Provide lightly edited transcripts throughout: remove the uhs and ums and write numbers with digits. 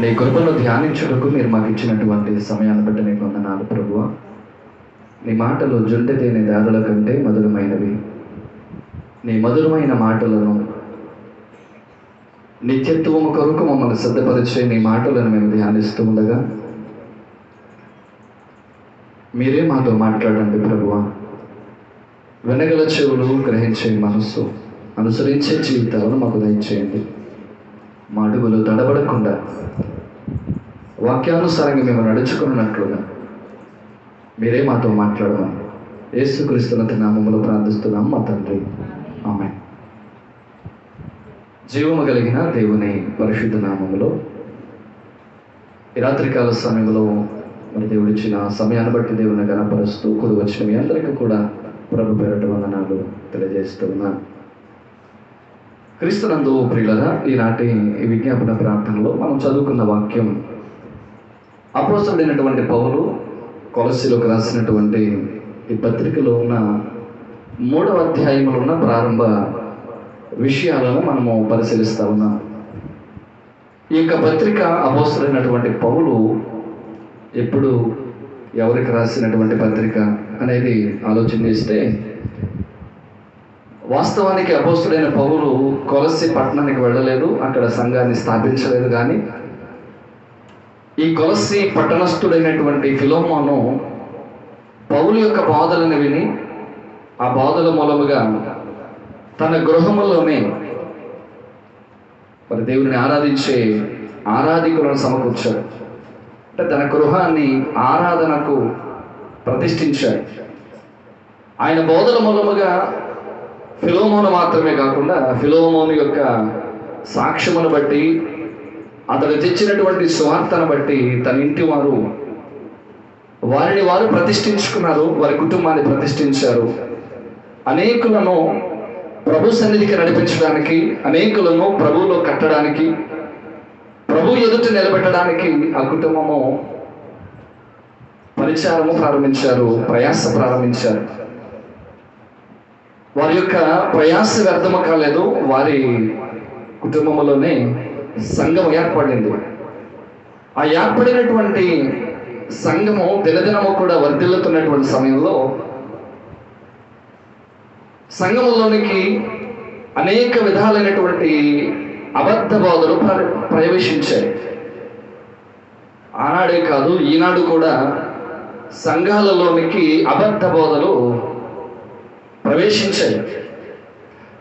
నీ కృపను ధ్యానించుటకు మీరు మాకు ఇచ్చినటువంటి సమయాన్ని బట్టి నీకు వందనాలు ప్రభువా. నీ మాటలు జుండె తేనె దారుల కంటే మధురమైనవి. నీ మధురమైన మాటలను నిత్యత్వము కొరకు మమ్మల్ని సిద్ధపరిచే నీ మాటలను మేము ధ్యానిస్తూ ఉండగా మీరే మాతో మాట్లాడండి ప్రభువా. వినగల చెవులు, గ్రహించే మనస్సు, అనుసరించే జీవితాలను మాకు దయచేయండి. మా అడుగులు తడబడకుండా వాక్యానుసారంగా మేము నడుచుకున్నట్లుగా మీరే మాతో మాట్లాడమని యేసుక్రీస్తునంత నామములో ప్రార్థిస్తున్నాం మా తండ్రి, ఆమేన్. జీవము కలిగిన దేవుని పరిశుద్ధ నామములో ఈ రాత్రికాల సమయంలో మరి దేవుడిచ్చిన సమయాన్ని బట్టి దేవుని గణపరుస్తూ కూడి వచ్చిన మీ అందరికీ కూడా ప్రభు పేరట వందనాలు తెలియజేస్తున్నాను. క్రీస్తునందు ప్రియులరా, ఈనాటి ఈ విజ్ఞాపన ప్రార్థనలో మనం చదువుకున్న వాక్యం అపోస్తలుడైనటువంటి పౌలు కొలస్సీలోకి రాసినటువంటి ఈ పత్రికలో ఉన్న 3వ అధ్యాయంలో ఉన్న ప్రారంభ విషయాలను మనము పరిశీలిస్తూ ఉన్నాం. ఈ యొక్క పత్రిక అపోస్తలుడైనటువంటి పౌలు ఎప్పుడు ఎవరికి రాసినటువంటి పత్రిక అనేది ఆలోచన చేస్తే, వాస్తవానికి అపోస్తలుడైన పౌలు కొలస్సీ పట్టణానికి వెళ్ళలేదు, అక్కడ సంఘాన్ని స్థాపించలేదు. కానీ ఈ కొలస్సీ పట్టణస్థుడైనటువంటి ఫిలోమోను పౌలు యొక్క బోధలను విని ఆ బోధల మూలముగా తన గృహములోనే మరి దేవుని ఆరాధించే ఆరాధికులను సమకూర్చాడు. అంటే తన గృహాన్ని ఆరాధనకు ప్రతిష్ఠించాడు. ఆయన బోధల మూలముగా ఫిలోమోను మాత్రమే కాకుండా ఫిలోమోను యొక్క సాక్ష్యమును బట్టి, అతడు తెచ్చినటువంటి స్వార్థను బట్టి తన ఇంటి వారిని వారు ప్రతిష్ఠించుకున్నారు, వారి కుటుంబాన్ని ప్రతిష్ఠించారు. అనేకులను ప్రభు సన్నిధికి నడిపించడానికి, అనేకులను ప్రభువులో కట్టడానికి, ప్రభు ఎదుట నిలబెట్టడానికి ఆ కుటుంబము పరిచారము ప్రారంభించారు, ప్రయాస ప్రారంభించారు. వారి యొక్క ప్రయాస వ్యర్థము కాలేదు. వారి కుటుంబంలోనే సంఘం ఏర్పడింది. ఆ ఏర్పడినటువంటి సంఘము దినదినము కూడా వర్ధిల్లుతున్నటువంటి సమయంలో సంఘములోనికి అనేక విధాలైనటువంటి అబద్ధ బోధలు ప్రవేశించాయి. ఆనాడే కాదు, ఈనాడు కూడా సంఘాలలోనికి అబద్ధ బోధలు ప్రవేశించాయి.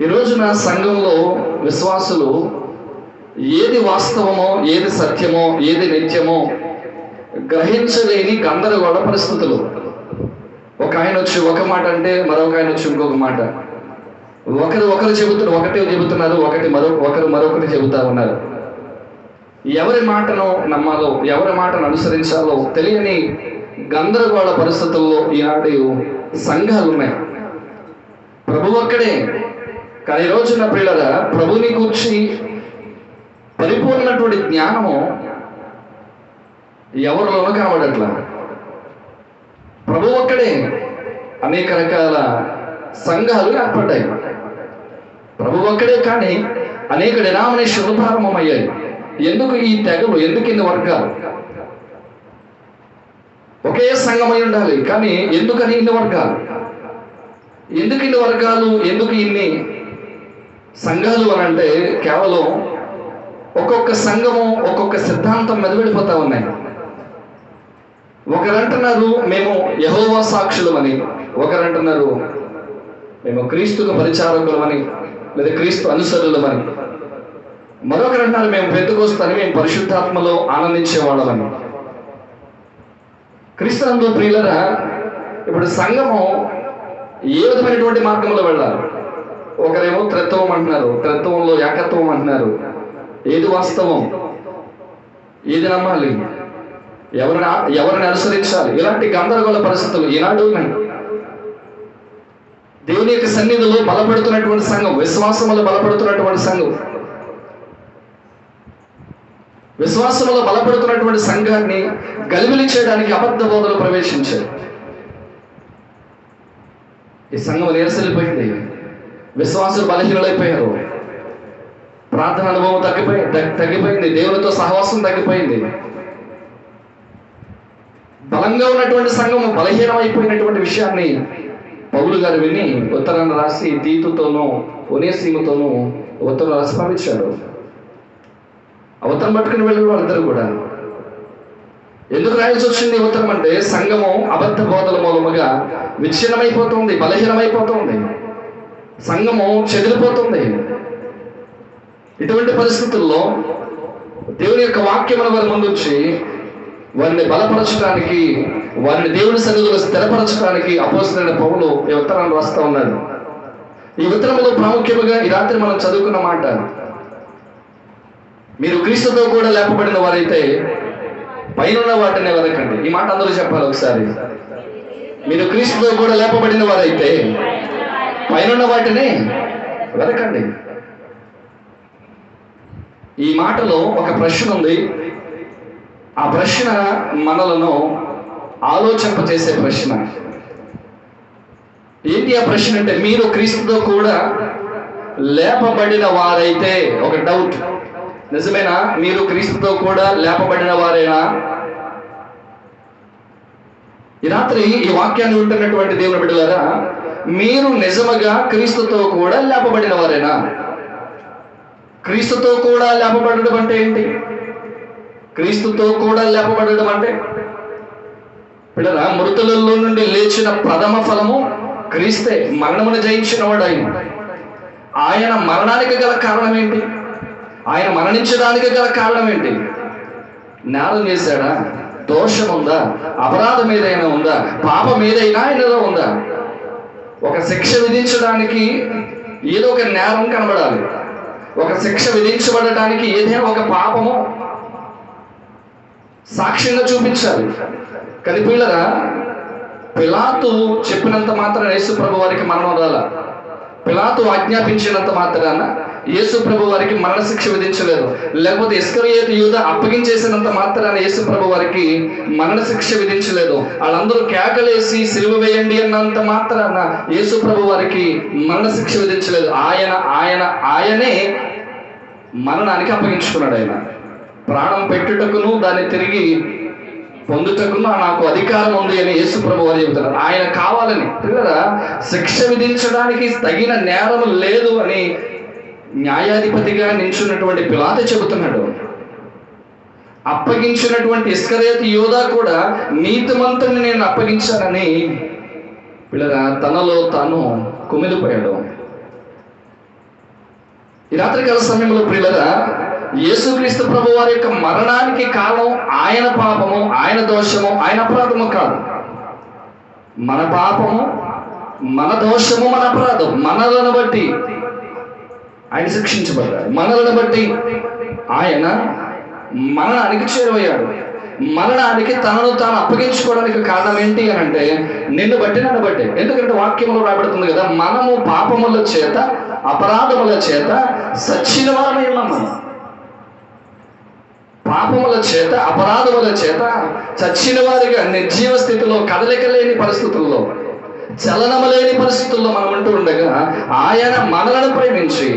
ఈ రోజున సంఘంలో విశ్వాసులు ఏది వాస్తవమో, ఏది సత్యమో, ఏది నిత్యమో గ్రహించలేని గందరగోళ పరిస్థితులు. ఒక ఆయన వచ్చి ఒక మాట అంటే మరొక ఆయన వచ్చి ఇంకొక మాట, ఒకరు చెబుతున్నారు, ఒకరు మరొకటి చెబుతా ఉన్నారు. ఎవరి మాటను నమ్మాలో, ఎవరి మాటను అనుసరించాలో తెలియని గందరగోళ పరిస్థితుల్లో ఈనాడు సంఘాలు ఉన్నాయి. ప్రభు ఒక్కడే. కానీ ఈ రోజున పిల్లరా, ప్రభుని కూర్చి పరిపూర్ణటువంటి జ్ఞానము ఎవరిలోనూ కనబడట్లా. ప్రభు ఒక్కడే. అనేక రకాల సంఘాలు ఏర్పడ్డాయి. ప్రభు ఒక్కడే, కానీ అనేక డినామినేషన్లు ప్రారంభమయ్యాయి. ఎందుకు ఈ తెగలు, ఎందుకు ఇన్ని వర్గాలు? ఒకే సంఘమై ఉండాలి, కానీ ఎందుకని ఇన్ని వర్గాలు? ఎందుకు ఇన్ని వర్గాలు, ఎందుకు ఇన్ని సంఘాలు అని అంటే కేవలం ఒక్కొక్క సంఘము ఒక్కొక్క సిద్ధాంతం మీద వెళ్ళిపోతా ఉన్నాయి. ఒకరంటున్నారు మేము యెహోవా సాక్షులమని, ఒకరంటున్నారు మేము క్రీస్తుకు పరిచారకులమని, లేదా క్రీస్తు అనుసరులమని, మరొకరంటున్నారు మేము పెంతెకోస్తని, మేము పరిశుద్ధాత్మలో ఆనందించేవాళ్ళమని. క్రీస్తునందు ప్రియులరా, ఇప్పుడు సంఘము ఏ విధమైనటువంటి మార్గంలో వెళ్ళాలి? ఒకరేమో త్రిత్వం అంటున్నారు, త్రిత్వంలో ఏకత్వం అంటున్నారు. ఏది వాస్తవం, ఏది నమ్మాలి, ఎవరిని అనుసరించాలి? ఇలాంటి గందరగోళ పరిస్థితులు ఈనాడు ఉన్నాయి. దేవుని యొక్క సన్నిధిలో బలపడుతున్నటువంటి సంఘం, విశ్వాసములో బలపడుతున్నటువంటి సంఘం, విశ్వాసములో బలపడుతున్నటువంటి సంఘాన్ని గలిబిలి చేయడానికి అబద్ధ బోధలు ప్రవేశించారు. ఈ సంఘం నీరసలిపోయింది. విశ్వాసులు బలహీనులైపోయారు. ప్రార్థన అనుభవం తగ్గిపోయింది, దేవునితో సహవాసం తగ్గిపోయింది. బలంగా ఉన్నటువంటి సంఘం బలహీనమైపోయినటువంటి విషయాన్ని పౌలు గారు విని ఉత్తరాన్ని రాసి తీతుతోనూ ఒనేసిముతోనూ ఉత్తరం రాసి పంపించాడు. ఆ ఉత్తరం పట్టుకుని వెళ్ళిన వాళ్ళిద్దరు కూడా. ఎందుకు రాయాల్సి వచ్చింది ఉత్తరం అంటే, సంఘము అబద్ధ బోధల మూలముగా విచ్ఛిన్నమైపోతుంది, బలహీనమైపోతుంది, సంఘము చెదిరిపోతుంది. ఇటువంటి పరిస్థితుల్లో దేవుని యొక్క వాక్యమును వారి ముందుంచి వారిని బలపరచడానికి, వారిని దేవుని సన్నిధిలో స్థిరపరచడానికి అపోస్తలుడైన పౌలు ఈ ఉత్తరాన్ని రాస్తా ఉన్నాడు. ఈ ఉత్తరంలో ప్రాముఖ్యముగా ఈ రాత్రి మనం చదువుకున్న మాట, మీరు క్రీస్తుతో కూడా లేపబడిన వారైతే పైనున్న వాటిని వెదకండి. ఈ మాట అందరూ చెప్పాలి ఒకసారి. మీరు క్రీస్తుతో కూడా లేపబడిన వారైతే పైనున్న వాటిని వెదకండి. ఈ మాటలో ఒక ప్రశ్న ఉంది. ఆ ప్రశ్న మనలను ఆలోచింపజేసే ప్రశ్న. ఏంటి ఆ ప్రశ్న అంటే, మీరు క్రీస్తుతో కూడా లేపబడిన వారైతే, ఒక డౌట్, నిజమేనా? మీరు క్రీస్తుతో కూడా లేపబడిన వారేనా? ఈ రాత్రి ఈ వాక్యాన్ని వింటున్నటువంటి దేవుని బిడ్డలారా, మీరు నిజముగా క్రీస్తుతో కూడా లేపబడిన వారేనా? క్రీస్తుతో కూడా లేపబడడం అంటే ఏంటి? క్రీస్తుతో కూడా లేపబడడం అంటే, పిల్లరా, మృతులలో నుండి లేచిన ప్రథమ ఫలము క్రీస్తే. మరణమును జయించిన వాడు ఆయన మరణానికి గల కారణం ఏంటి? ఆయన మరణించడానికి గల కారణం ఏంటి? నేరం చేశాడా? దోషం ఉందా? అపరాధం ఏదైనా ఉందా? పాపం ఏదైనా ఆయనలో ఉందా? ఒక శిక్ష విధించడానికి ఏదో ఒక నేరం కనబడాలి. ఒక శిక్ష విధించబడటానికి ఏదైనా ఒక పాపము సాక్ష్యంగా చూపించాలి. కానీ పిల్లరా, పిలాతు చెప్పినంత మాత్రాన యేసు ప్రభు వారికి మరణం రాలా. పిలాతు ఆజ్ఞాపించినంత మాత్రాన యేసు ప్రభు వారికి మరణశిక్ష విధించలేదు. లేకపోతే ఇస్కరియోతు యూద అప్పగించేసినంత మాత్రాన యేసు ప్రభు వారికి మరణశిక్ష విధించలేదు. వాళ్ళందరూ కేకలేసి సిలువ వేయండి అన్నంత మాత్రాన యేసు ప్రభు వారికి మరణశిక్ష విధించలేదు. ఆయనే మరణానికి అప్పగించుకున్నాడు. ఆయన ప్రాణం పెట్టుటకును దాన్ని తిరిగి పొందుటకును నాకు అధికారం ఉంది అని యేసు ప్రభు వారు చెబుతున్నారు. ఆయన కావాలని, పిల్లరా, శిక్ష విధించడానికి తగిన నేరం లేదు అని న్యాయాధిపతిగా నిల్చున్నటువంటి పిలాతు చెబుతున్నాడు. అప్పగించినటువంటి ఇస్కరియోతు యూదా కూడా నీతిమంతుని నేను అప్పగించానని పిల్లరా తనలో తాను కుమిలిపోయాడు. ఈ రాత్రికాల సమయంలో పిల్లరా, యేసుక్రీస్తు ప్రభు వారి యొక్క మరణానికి కారణం ఆయన పాపము, ఆయన దోషము, ఆయన అపరాధము కాదు. మన పాపము, మన దోషము, మన అపరాధం, మనలను బట్టి ఆయన శిక్షించబడ్డాడు. మనలను బట్టి ఆయన మరణానికి చేరువయ్యాడు. మరణానికి తనను తాను అప్పగించుకోవడానికి కారణం ఏంటి అని అంటే, నిన్ను బట్టి నన్ను బట్టి. ఎందుకంటే వాక్యంలో రాబడుతుంది కదా, మనము పాపముల చేత అపరాధముల చేత సచ్చిన వారమై ఉన్నాం. మనం పాపముల చేత అపరాధముల చేత చచ్చిన వారిగా నిర్జీవ స్థితిలో, కదలిక లేని పరిస్థితుల్లో, చలనము లేని పరిస్థితుల్లో మనం ఉంటూ ఉండగా ఆయన మనలను ప్రేమించి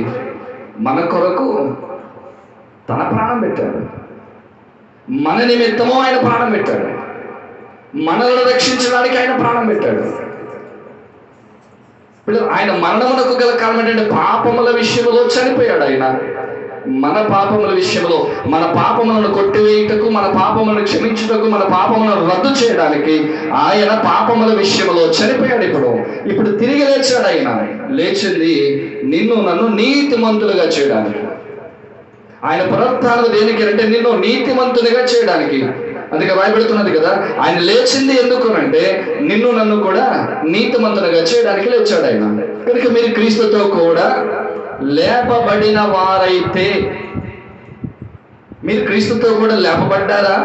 మన కొరకు తన ప్రాణం పెట్టాడు. మన నిమిత్తము ఆయన ప్రాణం పెట్టాడు. మనలను రక్షించడానికి ఆయన ప్రాణం పెట్టాడు. ఆయన మరణమునకు గల కారణం ఏంటంటే, పాపముల విషయంలో చనిపోయాడు. ఆయన మన పాపముల విషయంలో, మన పాపములను కొట్టివేయుటకు, మన పాపములను క్షమించుటకు, మన పాపములను రద్దు చేయడానికి ఆయన పాపముల విషయంలో చనిపోయాడు. ఇప్పుడు తిరిగి లేచాడు. ఆయన లేచింది నిన్ను నన్ను నీతిమంతులుగా చేయడానికి. ఆయన పునరుత్థానం దేనికి అంటే, నిన్ను నీతిమంతునిగా చేయడానికి. అందుకే రాయబడుతున్నది కదా, ఆయన లేచింది ఎందుకు అంటే నిన్ను నన్ను కూడా నీతిమంతునిగా చేయడానికి లేచాడు ఆయన. కనుక మీరు క్రీస్తుతో కూడా లేపబడిన వారైతే, మీరు క్రీస్తుతో కూడా లేపబడ్డారా?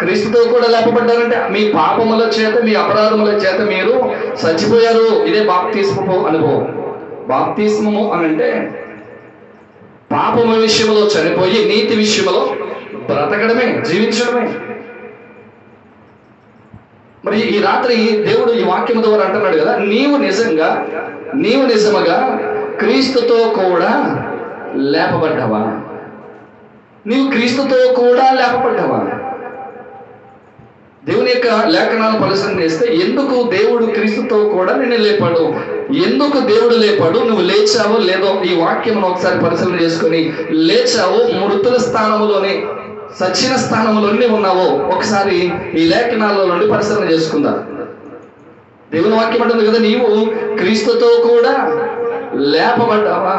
క్రీస్తుతో కూడా లేపబడ్డారంటే మీ పాపముల చేత, మీ అపరాధముల చేత మీరు చచ్చిపోయారు. ఇదే బాప్తిస్మపు అనుభవం. బాప్తిస్మము అని అంటే పాపము విషయంలో చనిపోయి నీతి విషయంలో బ్రతకడమే, జీవించడమే. మరి ఈ రాత్రి దేవుడు ఈ వాక్యం ద్వారా అంటున్నాడు కదా, నీవు నిజముగా క్రీస్తుతో కూడా లేపబడ్డావా? నీవు క్రీస్తుతో కూడా లేపబడ్డావా? దేవుని యొక్క లేఖనాలను పరిశీలన చేస్తే ఎందుకు దేవుడు క్రీస్తుతో కూడా నిన్ను లేపాడు? ఎందుకు దేవుడు లేపాడు? నువ్వు లేచావో లేదో ఈ వాక్యం ఒకసారి పరిశీలన చేసుకొని, లేచావో మృతుల స్థానంలోనే సచిన స్థానంలోనే ఉన్నావో ఒకసారి ఈ లేఖనాల నుండి పరిశీలన చేసుకుందాం. దేవుని వాక్యం అంటుంది కదా, నీవు క్రీస్తుతో కూడా లేపబడ్డావా?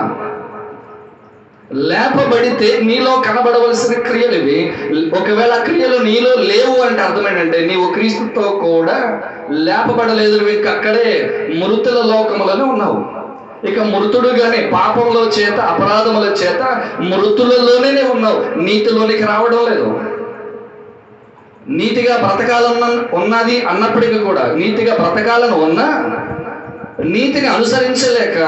లేపబడితే నీలో కనబడవలసిన క్రియలు ఇవి. ఒకవేళ క్రియలు నీలో లేవు అంటే అర్థమేంటంటే నీవు క్రీస్తుతో కూడా లేపబడలేదు, నువ్వు అక్కడే మృతుల లోకములను ఉన్నావు. ఇక మృతుడుగానే పాపముల చేత అపరాధముల చేత మృతులలోనే ఉన్నావు, నీతిలోనికి రావడం లేదు. నీతిగా బ్రతకాలన్న ఉన్నది అన్నప్పటికీ కూడా, నీతిగా బ్రతకాలను ఉన్నా నీతిని అనుసరించలేక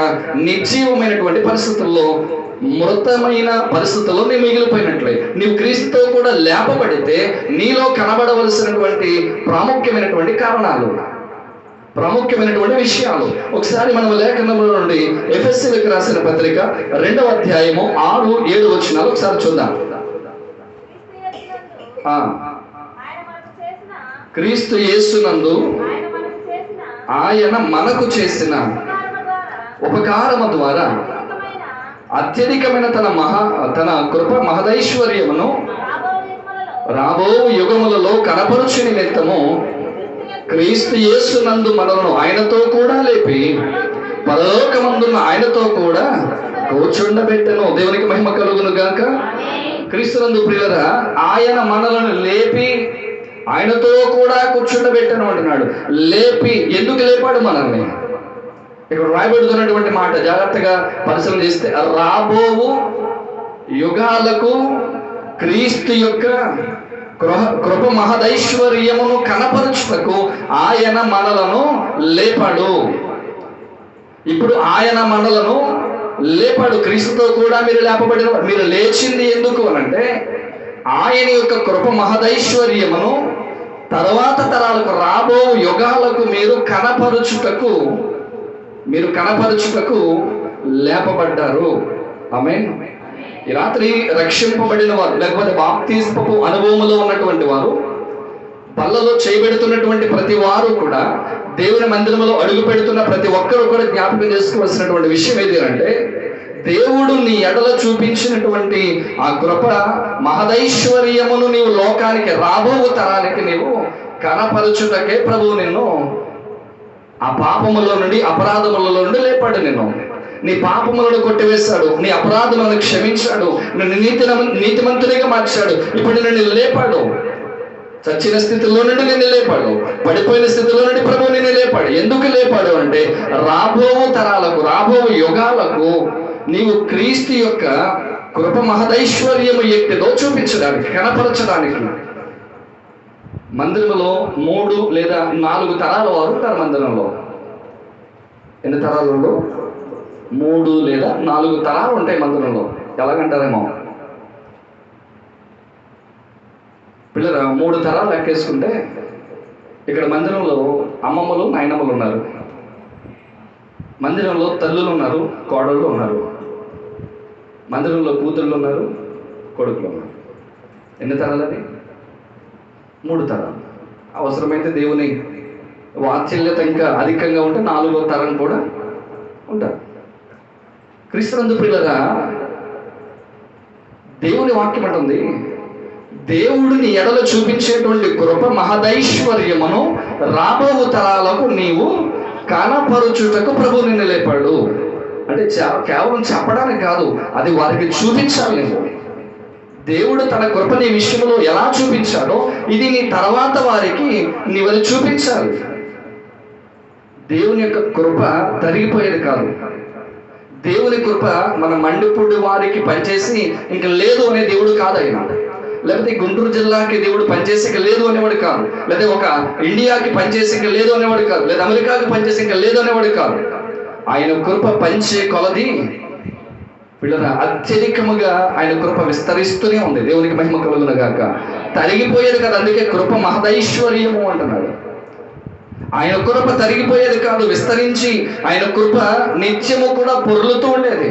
నిర్జీవమైనటువంటి పరిస్థితుల్లో, మృతమైన పరిస్థితుల్లో నీవు మిగిలిపోయినట్లే. నీవు క్రీస్తుతో కూడా లేపబడితే నీలో కనబడవలసినటువంటి ప్రాముఖ్యమైనటువంటి కారణాలు, ప్రాముఖ్యమైనటువంటి విషయాలు ఒకసారి మనం లేఖనంలో నుండి ఎఫెసీయులకు రాసిన పత్రిక 2వ అధ్యాయము 6-7 వచనాలు ఒకసారి చూద్దాం. క్రీస్తు యేసునందు ఆయన మనకు చేసిన ఉపకారము ద్వారా అత్యధికమైన తన కృప మహదైశ్వర్యమును రాబో యుగములలో కనపరుచు నిమిత్తము క్రీస్తు యేసునందు మనలను ఆయనతో కూడా లేపి పరలోకమందున్న ఆయనతో కూడా కూర్చుండబెట్టెను. దేవునికి మహిమ కలుగును గాక. క్రీస్తునందు ప్రియులరా, ఆయన మనలను లేపి ఆయనతో కూడా కూర్చుండబెట్టను అంటున్నాడు. లేపి ఎందుకు లేపాడు మనల్ని? ఇక్కడ రాయబడుతున్నటువంటి మాట జాగ్రత్తగా పరిశీలన చేస్తే, రాబోవు యుగాలకు క్రీస్తు యొక్క కృప మహదైశ్వర్యమును కనపరుచుటకు ఆయన మనలను లేపాడు. ఇప్పుడు ఆయన మనలను లేపాడు. క్రీస్తుతో కూడా మీరు లేపబడిన, మీరు లేచింది ఎందుకు అనంటే ఆయన యొక్క కృప మహదైశ్వర్యమును తర్వాత తరాలకు రాబో యుగాలకు మీరు కనపరుచుటకు లేపబడ్డారు. ఆమేన్. ఈ రాత్రి రక్షింపబడిన వారు, లేకపోతే బాప్తిస్మపు అనుభవంలో ఉన్నటువంటి వారు, బల్లలో చేయబెడుతున్నటువంటి ప్రతి వారు కూడా, దేవుని మందిరంలో అడుగు పెడుతున్న ప్రతి ఒక్కరు కూడా జ్ఞాపకం చేసుకోవాల్సినటువంటి విషయం ఏది అంటే, దేవుడు నీ ఎడల చూపించినటువంటి ఆ కృప మహదైశ్వర్యమును నీవు లోకానికి, రాబో తరానికి నీవు కనపరచుటకే ప్రభువు నిన్ను ఆ పాపములో నుండి, అపరాధములలో నుండి లేపాడు. నిన్ను నీ పాపములను కొట్టివేశాడు, నీ అపరాధములను క్షమించాడు, నిన్ను నీతిమంతునిగా మార్చాడు. ఇప్పుడు నిన్ను లేపాడు. చచ్చిన స్థితిలో నుండి నిన్ను లేపాడు, పడిపోయిన స్థితిలో నుండి ప్రభువు నిన్ను లేపాడు. ఎందుకు లేపాడు అంటే రాబో తరాలకు, రాబో యుగాలకు నీవు క్రీస్తు యొక్క కృప మహదైశ్వర్యము ఎట్టిదో చూపించడానికి, కనపరచడానికి. మందిరంలో 3 లేదా 4 తరాల వారు ఉంటారు. మందిరంలో ఎన్ని తరాలు? 3 లేదా 4 తరాలు ఉంటాయి మందిరంలో. ఎలాగంటారేమో పిల్లలు, 3 తరాలు లెక్కేసుకుంటే ఇక్కడ మందిరంలో అమ్మమ్మలు, నాయనమ్మలు ఉన్నారు. మందిరంలో తల్లులు ఉన్నారు, కోడళ్ళు ఉన్నారు. మందిరంలో కూతుళ్ళు ఉన్నారు, కొడుకులు ఉన్నారు. ఎన్ని తరాలు అది? 3 తరాలు. అవసరమైతే దేవుని వాత్సల్యత ఇంకా అధికంగా ఉంటే 4వ తరం కూడా ఉంటారు. క్రీస్తునందు ప్రియులరా, దేవుని వాక్యం అంటుంది, దేవుడిని ఎడల చూపించేటువంటి కృప మహదైశ్వర్యమును రాబో తరాలకు నీవు కనపరుచుటకు ప్రభు నిన్ను లేపాడు. అంటే కేవలం చెప్పడానికి కాదు, అది వారికి చూపించాలి. దేవుడు తన కృప నీ విషయంలో ఎలా చూపించాడో ఇది నీ తర్వాత వారికి నీవని చూపించాలి. దేవుని యొక్క కృప తరిగిపోయేది కాదు. దేవుని కృప మన మండిపూడి వారికి పనిచేసి ఇంకా లేదు అనే దేవుడు కాదు ఆయన. లేకపోతే గుంటూరు జిల్లాకి దేవుడు పనిచేసి ఇంకా లేదు అనేవాడు కాదు. లేదా ఒక ఇండియాకి పనిచేసి ఇంకా లేదు అనేవాడు కాదు. లేదా అమెరికాకి పనిచేసి ఇంకా లేదు అనేవాడు కాదు. ఆయన కృప పంచే కొలది పిల్లల అత్యధికముగా ఆయన కృప విస్తరిస్తూనే ఉంది. దేవునికి మహిమ కలుగును గాక. తరిగిపోయేది కదా, అందుకే కృప మహదైశ్వర్యము అంటున్నాడు. ఆయన కృప తరిగిపోయేది కాదు, విస్తరించి ఆయన కృప నిత్యము కూడా పొర్లుతూ ఉండేది.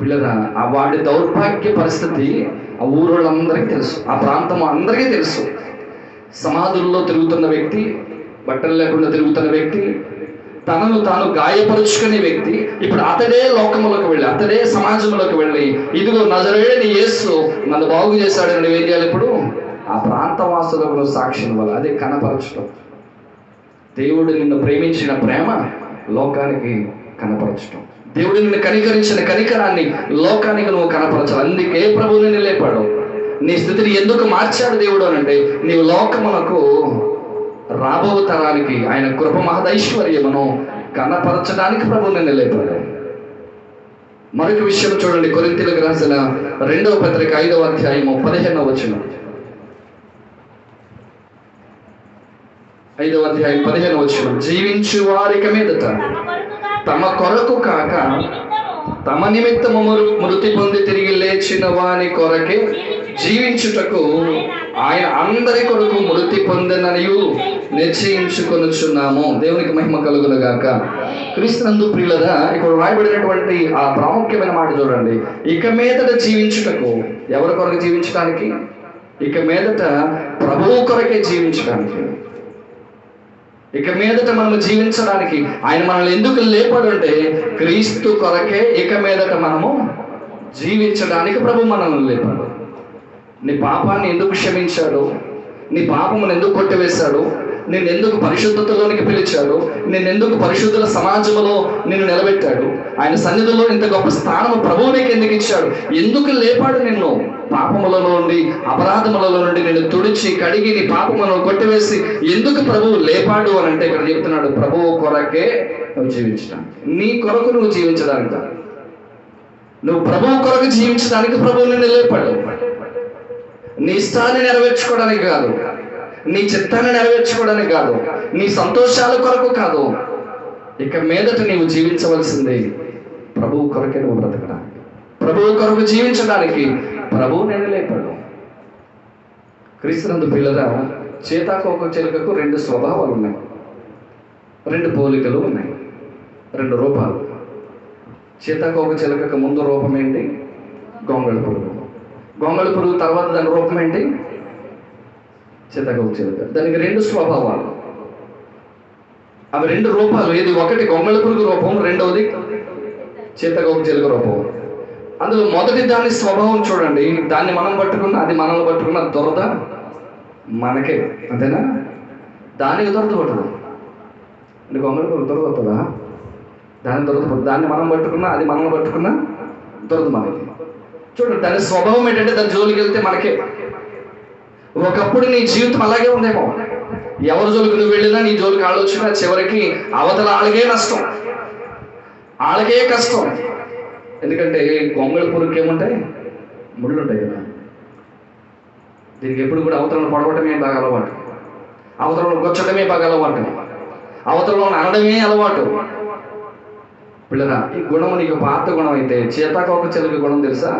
పిల్లరా, ఆ వాడి దౌర్భాగ్య పరిస్థితి ఆ ఊరోళ్ళందరికీ తెలుసు, ఆ ప్రాంతం అందరికీ తెలుసు. సమాధుల్లో తిరుగుతున్న వ్యక్తి, బట్టలు లేకుండా తిరుగుతున్న వ్యక్తి, తనను తాను గాయపరుచుకునే వ్యక్తి, ఇప్పుడు అతడే లోకములోకి వెళ్ళి, అతడే సమాజంలోకి వెళ్ళి, ఇదిగో నజరేయుడైన యేసు నన్ను బాగు చేశాడని ఏం చేయాలి? ఇప్పుడు ఆ ప్రాంత వాసులకు సాక్ష్యం వల్ల అదే కనపరచడం. దేవుడు నిన్ను ప్రేమించిన ప్రేమ లోకానికి కనపరచడం. దేవుడు నిన్ను కనికరించిన కనికరాన్ని లోకానికి నువ్వు కనపరచాలి. అందుకే ప్రభువు నిన్ను లేపాడు. నీ స్థితిని ఎందుకు మార్చాడు దేవుడు అనంటే, నీవు లోకమునకు రాబో తరానికి ఆయన కృప మహదైశ్వర్యమును కనపరచడానికి ప్రభువు నిన్ను లేపాడు. మరొక విషయం చూడండి, కొరింథీయులకు రాసిన 2వ పత్రిక 5వ అధ్యాయము 15వ వచనం. 5వ అధ్యాయం 15వ వచనం. జీవించు వారిక మీదట తమ కొరకు కాక తమ నిమిత్తము మృతి పొంది తిరిగి లేచిన వాని కొరకే జీవించుటకు ఆయన అందరి కొరకు మృతి పొందననియు నిశ్చయించుకొనుచున్నాము. దేవునికి మహిమ కలుగును గాక. క్రీస్తునందు ప్రియులరా, ఇక్కడ రాయబడినటువంటి ఆ ప్రాముఖ్యమైన మాట చూడండి. ఇక మీదట జీవించుటకు, ఎవరి కొరకు జీవించడానికి? ఇక మీదట ప్రభువు కొరకే జీవించడానికి. ఇక మీదట మనము జీవించడానికి ఆయన మనల్ని ఎందుకు లేపాడు అంటే, క్రీస్తు కొరకే ఇక మీదట మనము జీవించడానికి ప్రభు మనల్ని లేపాడు. నీ పాపాన్ని ఎందుకు క్షమించాడు? నీ పాపమును ఎందుకు కొట్టివేశాడు? నిన్ను ఎందుకు పరిశుద్ధతలోనికి పిలిచాడు? నిన్నెందుకు పరిశుద్ధుల సమాజంలో నిన్ను నిలబెట్టాడు? ఆయన సన్నిధిలో ఇంత గొప్ప స్థానము ప్రభువు నీకు ఎందుకు ఇచ్చాడు? ఎందుకు లేపాడు నిన్ను? పాపములలో నుండి, అపరాధములలో నుండి నిన్ను తుడిచి కడిగి నీ పాపములను కొట్టివేసి ఎందుకు ప్రభువు లేపాడు అని అంటే, ఇక్కడ చెప్తున్నాడు, ప్రభువు కొరకే నువ్వు జీవించడానికి. నీ కొరకు నువ్వు జీవించడానికి, నువ్వు ప్రభువు కొరకు జీవించడానికి ప్రభువు నిన్ను లేపాడు. నీ ఇష్టాన్ని నెరవేర్చుకోవడానికి కాదు, నీ చిత్తాన్ని నెరవేర్చుకోవడానికి కాదు, నీ సంతోషాల కొరకు కాదు. ఇక మీదట నీవు జీవించవలసింది ప్రభువు కొరకే నువ్వు బ్రతకడానికి, ప్రభువు కొరకు జీవించడానికి ప్రభువు నేను లేపాడు. క్రీస్తునందు పిల్లరా, చేతాకోక చిలుకకు 2 స్వభావాలు ఉన్నాయి, 2 పోలికలు ఉన్నాయి, 2 రూపాలు. చేతాకోక చిలుకకు ముందు రూపం ఏంటి? గొంగళి పురుగు. గొంగళి పురుగు తర్వాత దాని రూపం ఏంటి? చేతాకోక చిలుక. దానికి 2 స్వభావాలు, అవి 2 రూపాలు. ఇది ఒకటి గొంగళి పురుగు రూపం, రెండవది చేతాకోక చిలుక రూపం. అందులో మొదటి దాని స్వభావం చూడండి, దాన్ని మనం పట్టుకున్నా, అది మనల్ని పట్టుకున్న దురద మనకే, అంతేనా? దానికి దురద పట్టదు. అంటే గొంగళి పురుగు దురద పడుతుందా? దాని దురద పడుతుంది. దాన్ని మనం పట్టుకున్నా, అది మనల్ని పట్టుకున్నా దురద మనకి. చూడండి, దాని స్వభావం ఏంటంటే దాని జోలికి వెళ్తే మనకే. ఒకప్పుడు నీ జీవితం అలాగే ఉందేమో, ఎవరి జోలికి నువ్వు వెళ్ళినా, నీ జోలికి వాళ్ళు వచ్చినా, చివరికి అవతల వాళ్ళకే నష్టం, వాళ్ళకే కష్టం. ఎందుకంటే గొంగళి పురుగుకి ఏముంటాయి? ముళ్ళు ఉంటాయి కదా. దీనికి ఎప్పుడు కూడా అవతలను పడవటమే బాగా అలవాటు, అవతలను గొచ్చటమే బాగా అలవాటు, అవతలను అనడమే అలవాటు. పిల్లరా, ఈ గుణం నీకు పాత గుణం అయితే, చేతాకోక చిలుక గుణం తెలుసా?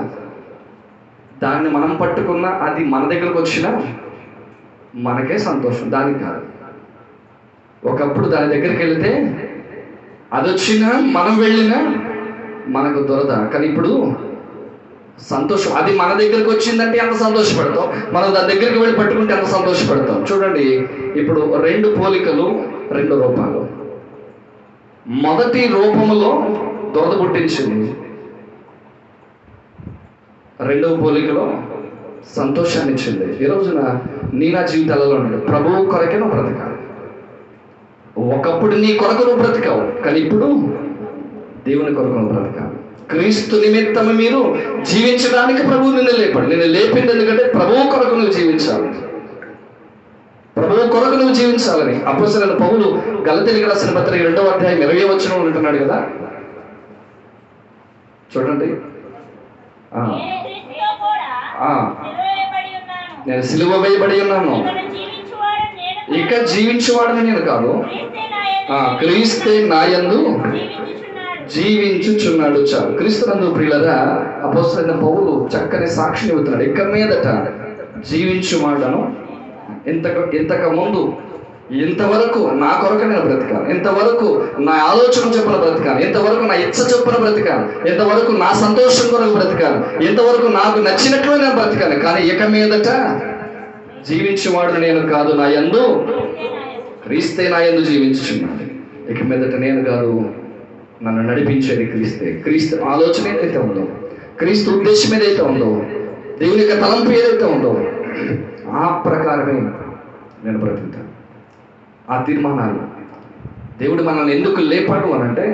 దాన్ని మనం పట్టుకున్నా, అది మన దగ్గరకు వచ్చినా మనకే సంతోషం, దానికి కాదు. ఒకప్పుడు దాని దగ్గరికి వెళితే, అది వచ్చినా మనం వెళ్ళినా మనకు దురద. కానీ ఇప్పుడు సంతోషం. అది మన దగ్గరికి వచ్చిందంటే ఎంత సంతోషపడతాం, మనం దాని దగ్గరికి వెళ్ళి పట్టుకుంటే ఎంత సంతోషపడతాం. చూడండి, ఇప్పుడు 2 పోలికలు, 2 రూపాలు. మొదటి రూపములో దురద పుట్టించింది, రెండవ పోలికలో సంతోషాన్ని ఇచ్చింది. ఈ రోజున నా జీవితాలలో ఉన్నాడు, ప్రభువు కొరకే నువ్వు బ్రతకాలి. ఒకప్పుడు నీ కొరకు నువ్వు బ్రతికావు, కానీ ఇప్పుడు దేవుని కొరకు నువ్వు బ్రతకాలి. క్రీస్తు నిమిత్తము మీరు జీవించడానికి ప్రభువు నిన్ను లేపాడు. నిన్ను లేపింది ఎందుకంటే ప్రభువు కొరకు నువ్వు జీవించాలి, ప్రభువు కొరకు నువ్వు జీవించాలని. అపోస్తలుడైన పౌలు గలతీయులకు రాసిన పత్రిక 2వ అధ్యాయం 20వ వచనంలో ఉంటున్నాడు కదా. చూడండి, నేను సిలువ వేయబడి ఉన్నాను, ఇక జీవించువాడని నేను కాదు, క్రీస్తే నాయందు జీవించుచున్నాడు. చాలు. క్రీస్తునందు ప్రియులరా, అపోస్తలుడైన పౌలు చక్కని సాక్షిని ఇవ్వుతున్నాడు. ఇక మీదట జీవించువాడను. ఇంతకు ముందు ఇంతవరకు నా కొరకు నేను బ్రతికాను, ఇంతవరకు నా ఆలోచన చొప్పున బ్రతికాను, ఇంతవరకు నా ఇచ్చ చొప్పున బ్రతికాను, ఇంతవరకు నా సంతోషం కొరకు బ్రతికాను, ఇంతవరకు నాకు నచ్చినట్లు నేను బ్రతికాను. కానీ ఇక మీదట జీవించేవాడు నేను కాదు, నా యందు క్రీస్తే నా యందు జీవించుచున్నాడు. ఇక మీదట నేను కాదు, నన్ను నడిపించేది క్రీస్తే. క్రీస్తు ఆలోచన ఏదైతే ఉందో, క్రీస్తు ఉద్దేశం ఏదైతే ఉందో, దేవుని యొక్క తలంపు ఏదైతే ఉందో, ఆ ప్రకారమే నేను బ్రతుకుతాను. ఆ తీర్మానాలు దేవుడు మనల్ని ఎందుకు లేపాడు అని అంటే,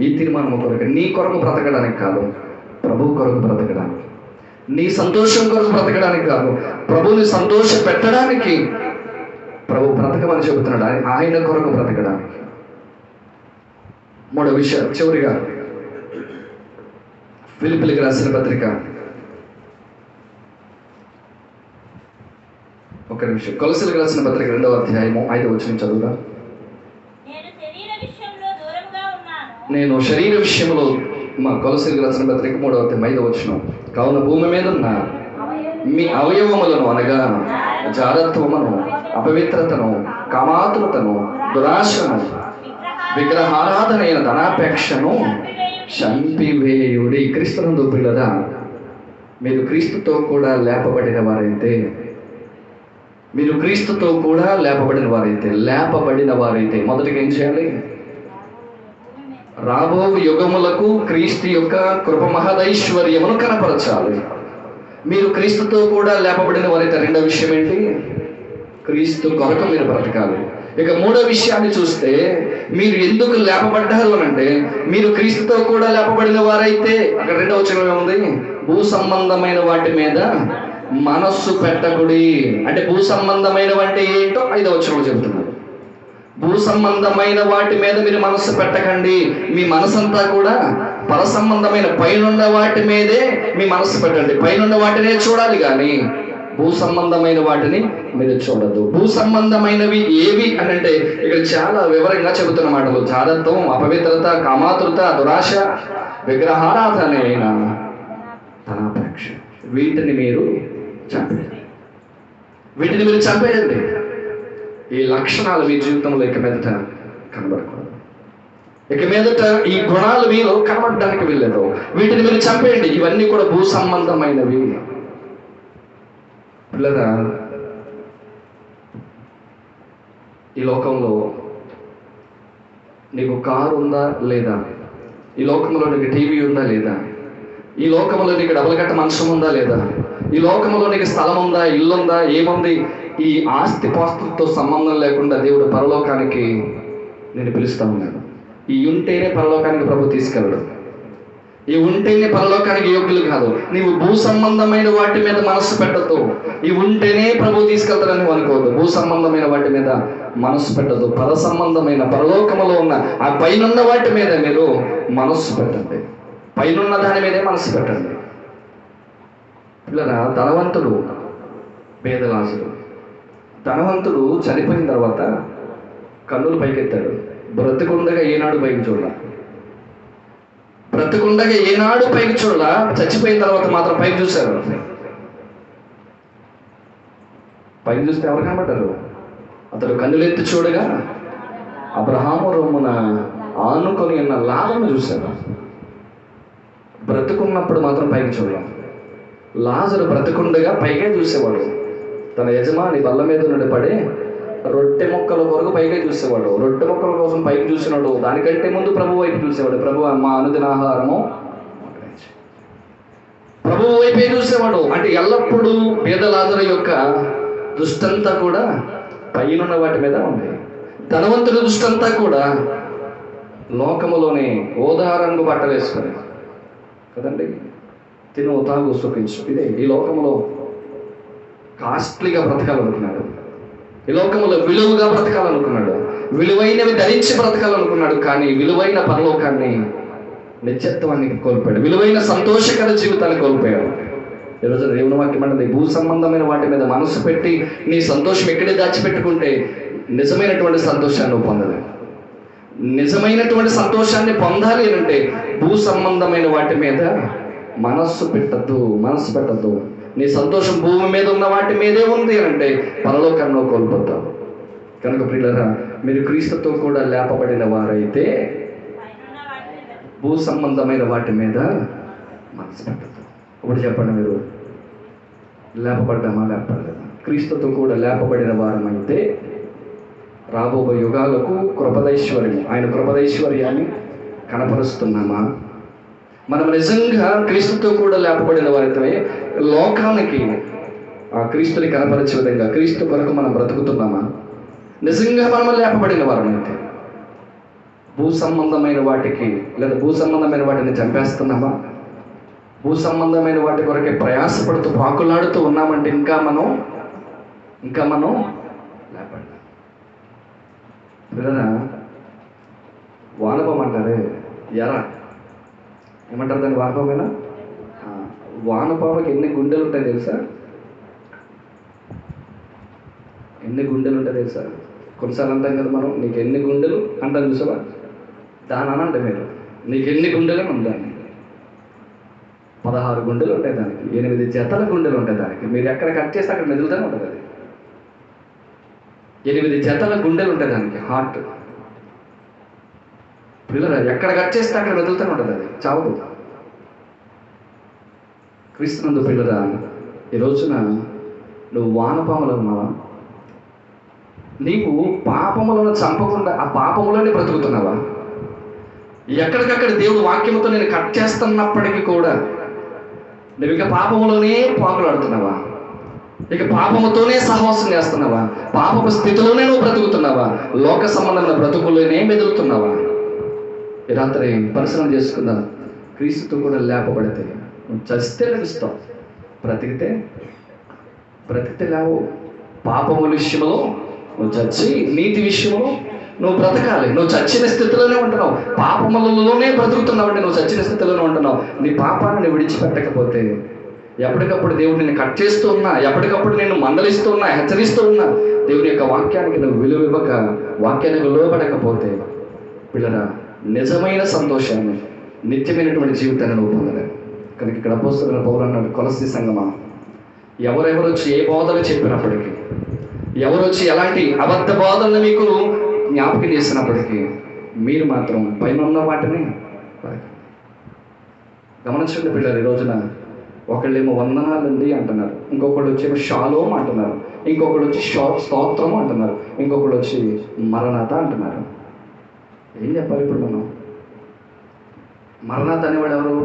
ఈ తీర్మానం కొరకు, నీ కొరకు బ్రతకడానికి కాదు, ప్రభు కొరకు బ్రతకడానికి, నీ సంతోషం కొరకు బ్రతకడానికి కాదు, ప్రభుని సంతోష పెట్టడానికి ప్రభు బ్రతకమని చెబుతున్నాడు. ఆయన కొరకు బ్రతకడానికి. మూడో విషయం చివరిగా, ఫిలిప్పీయులకు రాసిన పత్రిక, ఒక నిమిషం, కొలసీలకు రాసిన పత్రిక 2వ అధ్యాయము 5వ వచనం చదువుదా. నేను శరీర విషయంలో, మా కొలసీలకు రాసిన పత్రిక 3వ అధ్యాయం 5వ వచనం, కావున భూమి మీద ఉన్న మీ అవయవములను అనగా జారత్వమును, అపవిత్రతను, కామాతురతను, దురాశను, విగ్రహారాధనైన ధనాపేక్షను చంపివేయుడి. క్రీస్తునందు పిల్లరా, మీరు క్రీస్తుతో కూడా లేపబడిన వారైతే, మీరు క్రీస్తుతో కూడా లేపబడిన వారైతే మొదటిగా ఏం చేయాలి? రాబో యుగములకు క్రీస్తు యొక్క కృప మహదైశ్వర్యమును కనపరచాలి. మీరు క్రీస్తుతో కూడా లేపబడిన వారైతే రెండో విషయం ఏంటి? క్రీస్తు కొరకు మీరు బ్రతకాలి. ఇక మూడో విషయాన్ని చూస్తే, మీరు ఎందుకు లేపబడ్డారు అని అంటే, మీరు క్రీస్తుతో కూడా లేపబడిన వారైతే, అక్కడ 2వ వచనం ఏముంది? భూ సంబంధమైన వాటి మీద మనస్సు పెట్టకుడి. అంటే భూ సంబంధమైన అంటే ఏంటో 5వ వచనంలో చెబుతున్నారు. భూ సంబంధమైన వాటి మీద మీరు మనస్సు పెట్టకండి. మీ మనసంతా కూడా పర సంబంధమైన పైనున్న వాటి మీదే మీ మనస్సు పెట్టండి. పైనున్న వాటినే చూడాలి కానీ భూ సంబంధమైన వాటిని మీరు చూడద్దు. భూ సంబంధమైనవి ఏవి అని అంటే ఇక్కడ చాలా వివరంగా చెబుతున్న మాటలు: జారత్వం, అపవిత్రత, కామాతురత, దురాశ, విగ్రహారాధన, ధనాపేక్ష. వీటిని మీరు చంపేయండి. ఈ లక్షణాలు మీ జీవితంలో ఇక మీదట కనబడకూడదు. ఇక మీదట ఈ గుణాలు మీలో కనబడడానికి వెళ్ళదు. వీటిని మీరు చంపేయండి. ఇవన్నీ కూడా భూ సంబంధమైనవి. పిల్లరా, ఈ లోకంలో నీకు కారు ఉందా లేదా? ఈ లోకంలో నీకు టీవీ ఉందా లేదా? ఈ లోకంలో నీకు డబుల్ కట్ట మంచం ఉందా లేదా? ఈ లోకంలో నీకు స్థలం ఉందా, ఇల్లు ఉందా, ఏముంది? ఈ ఆస్తి పాస్తులతో సంబంధం లేకుండా దేవుడు పరలోకానికి నేను పిలుస్తా ఉన్నాడు. ఈ ఉంటేనే పరలోకానికి ప్రభు తీసుకెళ్ళడు. ఈ ఉంటేనే పరలోకానికి యోగ్యులు కాదు. నీవు భూ సంబంధమైన వాటి మీద మనస్సు పెట్టద్దు. ఈ ఉంటేనే ప్రభు తీసుకెళ్తాడని అనుకోవద్దు. భూ సంబంధమైన వాటి మీద మనస్సు పెట్టద్దు. పర సంబంధమైన పరలోకములో ఉన్న ఆ పైనున్న వాటి మీద మీరు మనస్సు పెట్టండి. పైనున్న దాని మీదే మనస్సు పెట్టండి. పిల్లరా, ధనవంతుడు, పేదలాజుడు. ధనవంతుడు చనిపోయిన తర్వాత కన్నులు పైకెత్తాడు. బ్రతికుండగా ఏనాడు పైకి చూడాల. చచ్చిపోయిన తర్వాత మాత్రం పైకి చూశారు. పైకి చూస్తే ఎవరు కనబడ్డారు? అతడు కన్నులెత్తి చూడగా అబ్రహాము రొమ్మున ఆనుకొని ఉన్న లాజరును చూశాడు. బ్రతుకున్నప్పుడు మాత్రం పైకి చూడాలి. లాజరు బ్రతికుండగా పైకే చూసేవాడు. తన యజమాని బల్ల మీద నుండి పడే రొట్టె ముక్కల కొరకు పైకే చూసేవాడు. రొట్టె ముక్కల కోసం పైకి చూసినాడు. దానికంటే ముందు ప్రభు వైపు చూసేవాడు. ప్రభు, మా అనుదిన ఆహారము, ప్రభు వైపే చూసేవాడు. అంటే ఎల్లప్పుడూ పేద లాజరు యొక్క దృష్టంతా కూడా పైనున్న వాటి మీద ఉంది. ధనవంతుడి దృష్టంతా కూడా లోకములోనే ఓదా రంగు బట్టలు వేసుకొని కదండి, తిను, తాగు, సుఖించు. ఇదే ఈ లోకంలో కాస్ట్లీగా బ్రతకాలనుకున్నాడు. ఈ లోకంలో విలువగా బ్రతకాలనుకున్నాడు. విలువైనవి ధరించి బ్రతకాలనుకున్నాడు. కానీ విలువైన పరలోకాన్ని, నిత్యత్వాన్ని కోల్పోయాడు. విలువైన సంతోషకర జీవితాన్ని కోల్పోయాడు. ఈరోజు దేవుని వాక్యం అంటే భూ సంబంధమైన వాటి మీద మనసు పెట్టి నీ సంతోషం ఎక్కడే దాచిపెట్టుకుంటే నిజమైనటువంటి సంతోషాన్ని నువ్వు పొందలేవు. నిజమైనటువంటి సంతోషాన్ని పొందాలి అంటే భూ సంబంధమైన వాటి మీద మనస్సు పెట్టద్దు. నీ సంతోషం భూమి మీద ఉన్న వాటి మీదే ఉంది అంటే పరలోకాన్ని కోల్పోతావు. కనుక ప్రియులారా, మీరు క్రీస్తుతో కూడా లేపబడిన వారైతే భూ సంబంధమైన వాటి మీద మనసు పెట్టదు. ఇప్పుడు చెప్పండి, మీరు లేపబడ్డామా లేపబడలేదా? క్రీస్తుతో కూడా లేపబడిన వారమైతే రాబో యుగాలకు కృపదైశ్వర్యం, ఆయన కృపదైశ్వర్యాన్ని కనపరుస్తున్నామా? మనం నిజంగా క్రీస్తుతో కూడా లేపబడిన వారైతే లోకానికి ఆ క్రీస్తుని కనపరిచే విధంగా క్రీస్తు కొరకు మనం బ్రతుకుతున్నామా? నిజంగా మనం లేపబడిన వారమైతే భూ సంబంధమైన వాటికి లేదా భూ సంబంధమైన వాటిని చంపేస్తున్నామా? భూ సంబంధమైన వాటి కొరకే ప్రయాసపడుతూ పాకులాడుతూ ఉన్నామంటే ఇంకా మనం లేపడ్డా. పిల్లరా, వానపం అంటారే, ఎరా ఏమంటారు దాన్ని? వానపామైనా వానపామకి ఎన్ని గుండెలు ఉంటాయి తెలుసా? ఎన్ని గుండెలు ఉంటాయి తెలుసా? కొన్నిసార్లు అంటాం కదా మనం, నీకు ఎన్ని గుండెలు అంటాం చూసావా? దాని అనంటే మీరు నీకు ఎన్ని గుండెలు ఉండాలి? 16 గుండెలు ఉంటాయి దానికి, 8 జతల గుండెలు ఉంటాయి దానికి. మీరు ఎక్కడ కట్ చేస్తే అక్కడ మెదులుతూనే ఉంటుంది అది. 8 జతల గుండెలు ఉంటాయి దానికి, హార్ట్. పిల్లరా, ఎక్కడ కట్ చేస్తే అక్కడ మెదులుతూనే ఉంటుంది అది, చావదు. క్రీస్తునందు పిల్లరా, ఈ రోజున నువ్వు వానపాములో ఉన్నావా? నీవు పాపములను చంపకుండా ఆ పాపములోనే బ్రతుకుతున్నావా? ఎక్కడికక్కడ దేవుడు వాక్యముతో నేను కట్ చేస్తున్నప్పటికీ కూడా నువ్వు ఇక పాపములోనే పాకులాడుతున్నావా? ఇక పాపముతోనే సహవాసం చేస్తున్నావా? పాపపు స్థితిలోనే నువ్వు బ్రతుకుతున్నావా? లోక సంబంధమైన బ్రతుకుల్లోనే మెదులుతున్నావా? ఈ రాత్రి పరిశీలన చేసుకుందాం. క్రీస్తుతో కూడా లేపబడితే నువ్వు చస్తే లభిస్తావు, బ్రతికితే లేవు. పాపముల విషయంలో నువ్వు చచ్చి, నీతి విషయంలో నువ్వు బ్రతకాలి. నువ్వు చచ్చిన స్థితిలోనే ఉంటున్నావు, పాపములలోనే బ్రతుకుతున్నావు అంటే నువ్వు చచ్చిన స్థితిలోనే ఉంటున్నావు. నీ పాపాన్ని నువ్వు విడిచిపెట్టకపోతే ఎప్పటికప్పుడు దేవుడు నిన్ను కట్ చేస్తూ ఉన్నా, ఎప్పటికప్పుడు నేను మందలిస్తూ ఉన్నా, హెచ్చరిస్తూ ఉన్నా, దేవుని యొక్క వాక్యానికి నువ్వు విలువ ఇవ్వక, వాక్యానికి లోబడకపోతే పిల్లరా, నిజమైన సంతోషాన్ని, నిత్యమైనటువంటి జీవితాన్ని నువ్వు పొందలేవు. కనుక ఇక్కడ అపోస్తలుడైన పౌలు అన్నాడు, కొలస్సీ సంఘమా, ఎవరెవరు వచ్చి ఏ బోధలు చెప్పినప్పటికీ, ఎవరు వచ్చి ఎలాంటి అబద్ధ బోధనలు మీకు జ్ఞాపకం చేసినప్పటికీ మీరు మాత్రం పైన ఉన్న వాటిని గమనించండి పిల్లలు. ఈ రోజున ఒకళ్ళేమో వందనాలండి అంటున్నారు, ఇంకొకళ్ళు వచ్చేమో షాలోమ్ అంటున్నారు, ఇంకొకళ్ళు వచ్చి స్తోత్రము అంటున్నారు, ఇంకొకళ్ళు వచ్చి మరణాత అంటున్నారు. ఏం చెప్పాలి ఇప్పుడు మనం? మరణాత అనేవాడు ఎవరు?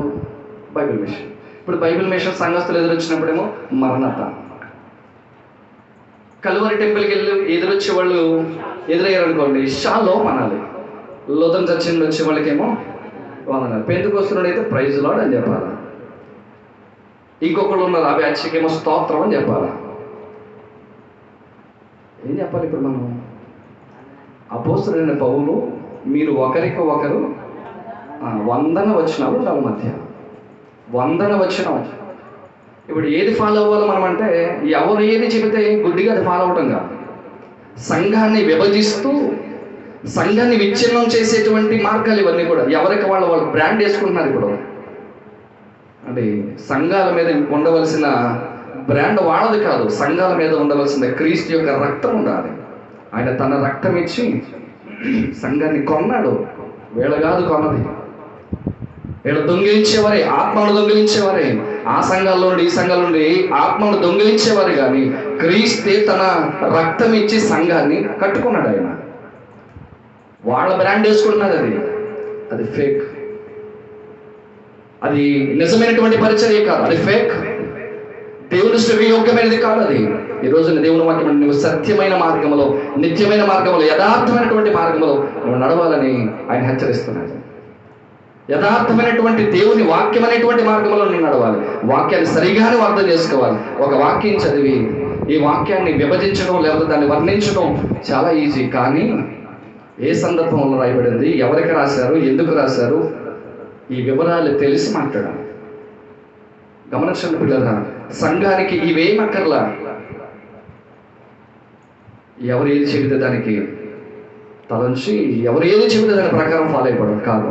Bible Mission. ఇప్పుడు బైబిల్ మిషన్ సంఘస్థులు ఎదురొచ్చినప్పుడేమో మరణాత. కల్వరి టెంపుల్కి వెళ్ళి ఎదురొచ్చే వాళ్ళు ఎదురయ్యారు అనుకోండి, షాలోమ్ అనాలి. లోదం చర్చిలో వచ్చే వాళ్ళకేమో వందనాలు. పెంతెకొస్తేవాడు అయితే ప్రైజ్ లార్డ్ అని చెప్పాలి. ఇంకొకళ్ళు ఉన్నారు, ఆ బ్యాచ్కేమో స్తోత్రం అని చెప్పాలి. ఏం చెప్పాలి ఇప్పుడు మనం? అపోస్తలుడైన పౌలు, మీరు ఒకరికి ఒకరు వందన వచనాలు ఉండాలి మధ్య, వందన వచనం. ఇప్పుడు ఏది ఫాలో అవ్వాలో మనం అంటే, ఎవరు ఏది చెబితే గుడ్డిగా అది ఫాలో అవటం కాదు. సంఘాన్ని విభజిస్తూ, సంఘాన్ని విచ్ఛిన్నం చేసేటువంటి మార్గాలు ఇవన్నీ కూడా. ఎవరికి వాళ్ళు బ్రాండ్ వేసుకుంటున్నారు ఇప్పుడు. అంటే సంఘాల మీద ఉండవలసిన బ్రాండ్ వాళ్ళది కాదు, సంఘాల మీద ఉండవలసిన క్రీస్తు యొక్క రక్తం ఉండాలి. ఆయన తన రక్తం ఇచ్చి సంఘాన్ని కొన్నాడు. వీళ్ళ కాదు కొన్నది, వీళ్ళు దొంగిలించేవారే, ఆత్మను దొంగిలించేవారే. ఆ సంఘాల్లో నుండి ఈ సంఘాల నుండి ఆత్మను దొంగిలించేవారు. కానీ క్రీస్తే తన రక్తం ఇచ్చి సంఘాన్ని కట్టుకున్నాడు. ఆయన వాళ్ళ బ్రాండ్ వేసుకుంటున్నది, అది ఫేక్. అది నిజమైనటువంటి పరిచర్య కాదు, అది ఫేక్. దేవుని దృష్టికి యోగ్యమైనది కాదు అది. ఈ రోజున దేవుని వాక్యం, నువ్వు సత్యమైన మార్గంలో, నిత్యమైన మార్గంలో, యథార్థమైనటువంటి మార్గంలో నువ్వు నడవాలని ఆయన హెచ్చరిస్తున్నాడు. యథార్థమైనటువంటి దేవుని వాక్యం అనేటువంటి మార్గంలో నేను నడవాలి. వాక్యాన్ని సరిగానే అర్థం చేసుకోవాలి. ఒక వాక్యం చదివి ఈ వాక్యాన్ని విభజించడం లేకపోతే దాన్ని వర్ణించడం చాలా ఈజీ. కానీ ఏ సందర్భంలో రాయబడింది, ఎవరికి రాశారు, ఎందుకు రాశారు, ఈ వివరాలు తెలిసి మాట్లాడాలి. గమనించండి పిల్లరా, సంఘానికి ఇవేమక్కర్లా. ఎవరు ఏది చెబితే దానికి తలంచి, ఎవరు ఏది చెబితే దాని ప్రకారం ఫాలో అయిపోవడం కాదు.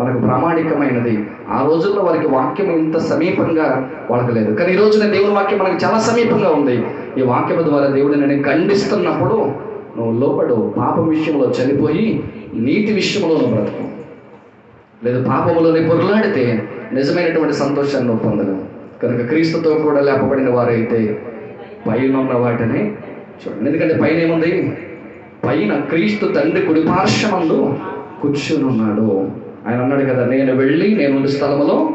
మనకు ప్రామాణికమైనది. ఆ రోజుల్లో వారికి వాక్యం ఇంత సమీపంగా వాళ్ళకి లేదు. కానీ ఈ రోజున దేవుని వాక్యం మనకు చాలా సమీపంగా ఉంది. ఈ వాక్యం ద్వారా దేవుడిని నేను ఖండిస్తున్నప్పుడు నువ్వు లోపడు పాపం విషయంలో చనిపోయి నీతి విషయంలో నువ్వు బ్రతుకు. లేదు పాపములోని పొరలాడితే నిజమైనటువంటి సంతోషాన్ని నువ్వు పొందలేవు. కనుక క్రీస్తుతో కూడా లేపబడిన వారైతే పైన ఉన్న వాటిని చూడండి. ఎందుకంటే పైన ఏముంది? పైన క్రీస్తు తండ్రి కుడి పార్శ్వమందు కూర్చుని ఉన్నాడు. ఆయన అన్నాడు కదా, నేను వెళ్ళి నేను ఉండే స్థలములో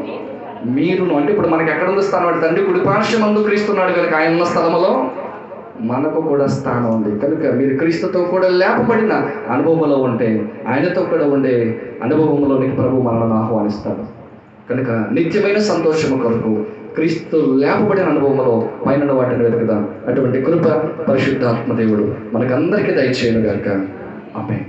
మీరును. అంటే ఇప్పుడు మనకి ఎక్కడ ఉంది స్థానం? అంటే తండ్రి కుడి పార్శ్వమందు క్రీస్తున్నాడు కనుక ఆయన ఉన్న స్థలములో మనకు కూడా స్థానం ఉంది. కనుక మీరు క్రీస్తుతో కూడా లేపబడిన అనుభవంలో ఉంటే ఆయనతో కూడా ఉండే అనుభవంలోనికి ప్రభు మనల్ని ఆహ్వానిస్తాడు. కనుక నిత్యమైన సంతోషము కొరకు క్రీస్తు లేపబడిన అనుభవంలో పైన వాటిని వెతుకుదాం. అటువంటి కృప పరిశుద్ధాత్మ దేవుడు మనకందరికీ దయచేయును గాక. ఆమేన్.